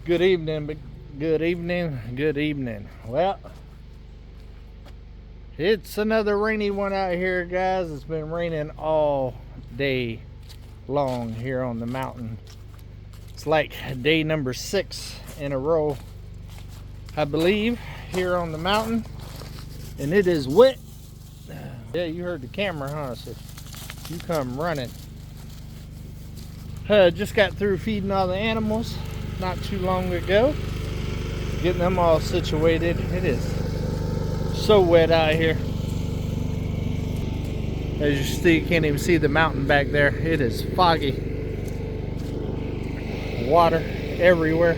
Good evening, good evening, good evening. Well, it's another rainy one out here, guys. It's been raining all day long here on the mountain. It's like day number 6 in a row, I believe, here on the mountain. And it is wet. Yeah, you heard the camera, huh? So you come running. Just got through feeding all the animals not too long ago, getting them all situated. It is so wet out here. As you see, you can't even see the mountain back there. It is foggy. Water everywhere.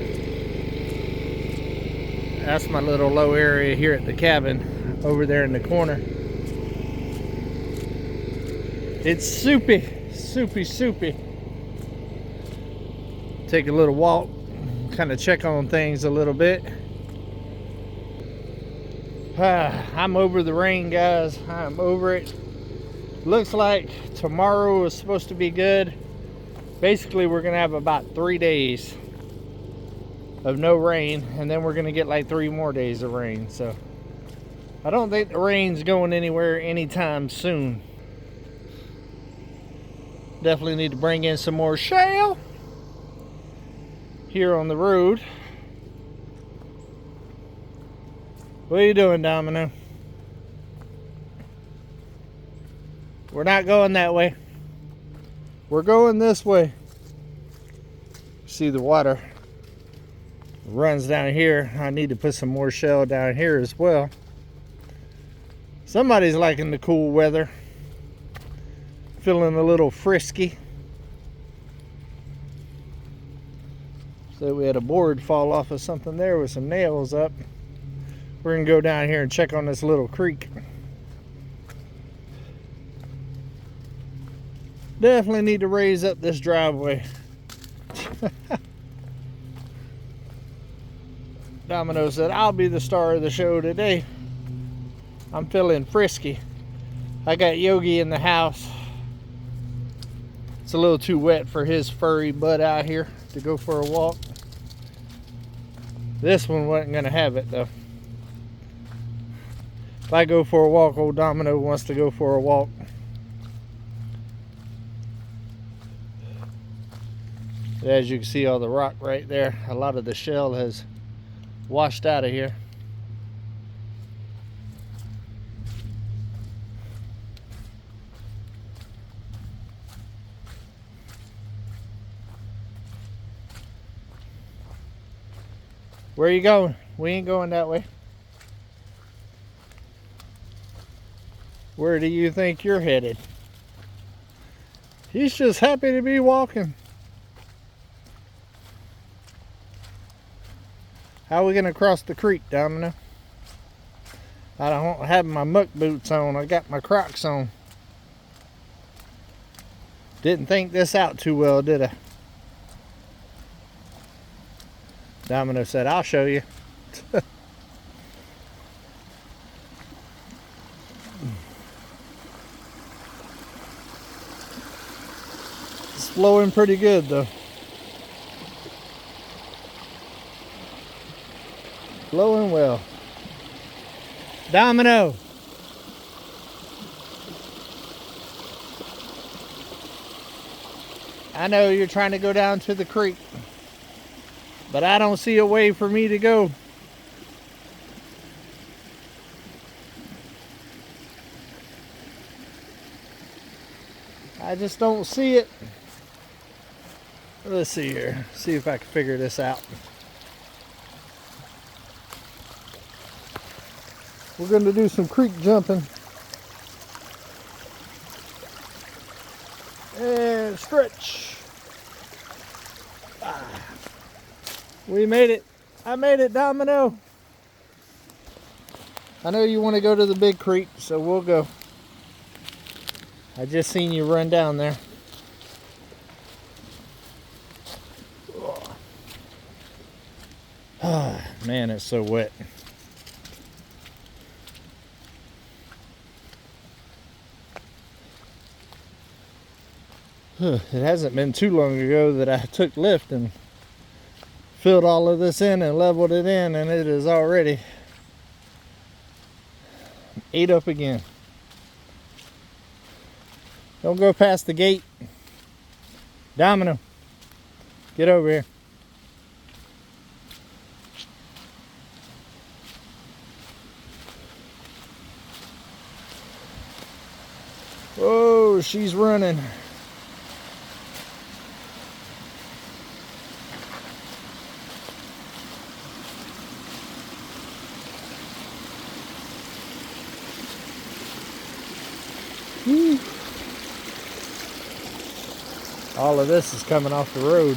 That's my little low area here at the cabin over there in the corner. It's soupy, soupy. Take a little walk, kind of check on things a little bit. I'm over the rain, guys. I'm over it. Looks like tomorrow is supposed to be good. Basically, we're gonna have about 3 days of no rain, and then we're gonna get like 3 more days of rain. So I don't think the rain's going anywhere anytime soon. Definitely need to bring in some more shale here on the road. What are you doing, Domino? We're not going that way. We're going this way. See, the water runs down here. I need to put some more shell down here as well. Somebody's liking the cool weather. Feeling a little frisky. So we had a board fall off of something there with some nails up. We're gonna go down here and check on this little creek. Definitely need to raise up this driveway. Domino said, I'll be the star of the show today. I'm feeling frisky. I got Yogi in the house. It's a little too wet for his furry butt out here to go for a walk. This one wasn't gonna have it though. If I go for a walk, old Domino wants to go for a walk. As you can see, all the rock right there, a lot of the shell has washed out of here. Where are you going? We ain't going that way. Where do you think you're headed? He's just happy to be walking. How are we gonna cross the creek, Domino? I don't have my muck boots on. I got my Crocs on. Didn't think this out too well, did I? Domino said, I'll show you. It's flowing pretty good though. Flowing well. Domino. I know you're trying to go down to the creek, but I don't see a way for me to go. I just don't see it. Let's see here. See if I can figure this out. We're going to do some creek jumping. And stretch. We made it. I made it, Domino. I know you want to go to the big creek, so we'll go. I just seen you run down there. Oh, man, it's so wet. It hasn't been too long ago that I took lift and filled all of this in and leveled it in, and it is already ate up again. Don't go past the gate. Domino, get over here. Oh, she's running. Woo. All of this is coming off the road.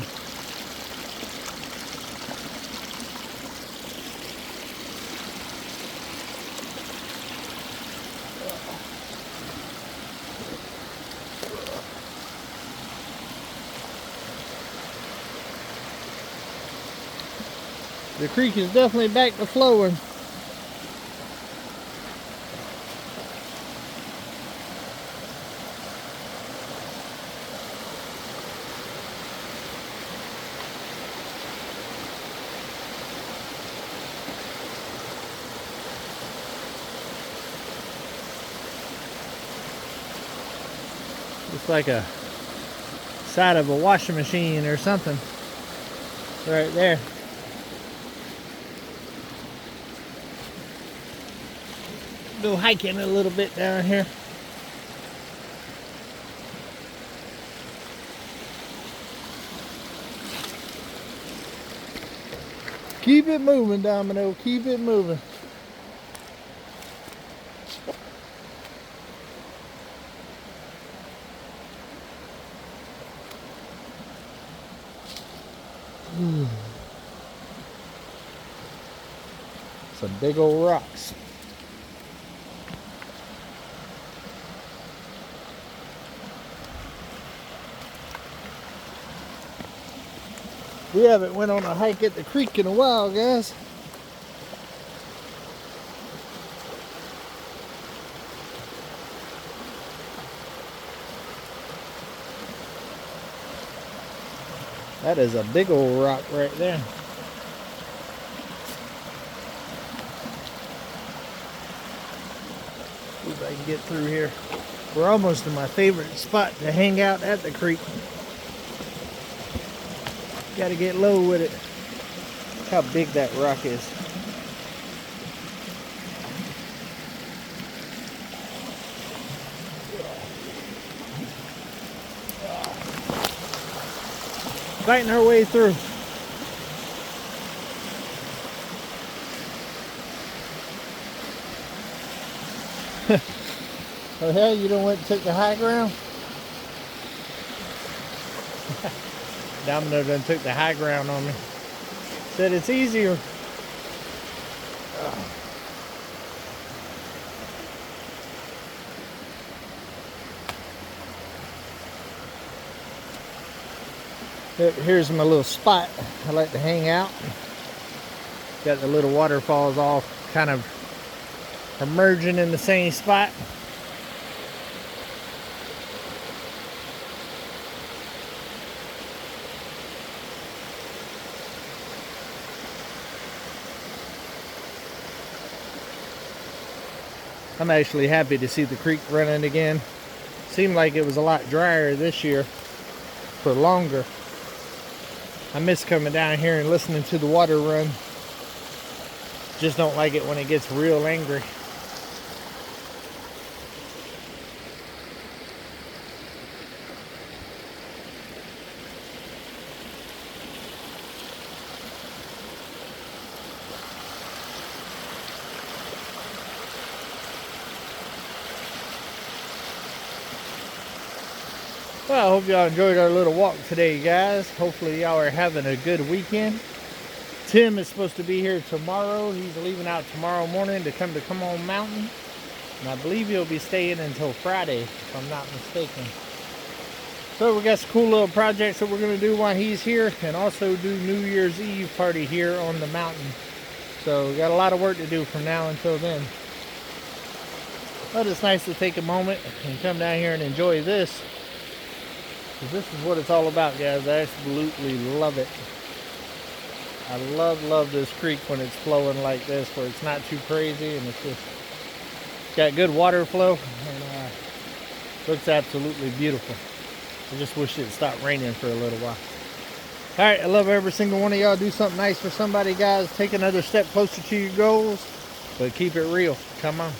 The creek is definitely back to flowing. Looks like a side of a washing machine or something right there. Go hiking a little bit down here. Keep it moving, Domino. Keep it moving. Some big old rocks. We haven't went on a hike at the creek in a while, guys. That is a big old rock right there. See if I can get through here. We're almost to my favorite spot to hang out at the creek. Got to get low with it. Look how big that rock is. Fighting our way through. Oh hell, you don't want to take the high ground? Domino done took the high ground on me. Said it's easier. Here's my little spot. I like to hang out. Got the little waterfalls all kind of emerging in the same spot. I'm actually happy to see the creek running again. Seemed like it was a lot drier this year for longer. I miss coming down here and listening to the water run. Just don't like it when it gets real angry. Well, I hope y'all enjoyed our little walk today, guys. Hopefully y'all are having a good weekend. Tim is supposed to be here tomorrow. He's leaving out tomorrow morning to come to Come On Mountain. And I believe he'll be staying until Friday, if I'm not mistaken. So we got some cool little projects that we're going to do while he's here, and also do New Year's Eve party here on the mountain. So we got a lot of work to do from now until then. But it's nice to take a moment and come down here and enjoy this. Because this is what it's all about, guys. I absolutely love it. I love this creek when it's flowing like this, where it's not too crazy and it's just got good water flow, and looks absolutely beautiful. I just wish it stopped raining for a little while. All right, I love every single one of y'all. Do something nice for somebody, guys. Take another step closer to your goals, but keep it real. Come on.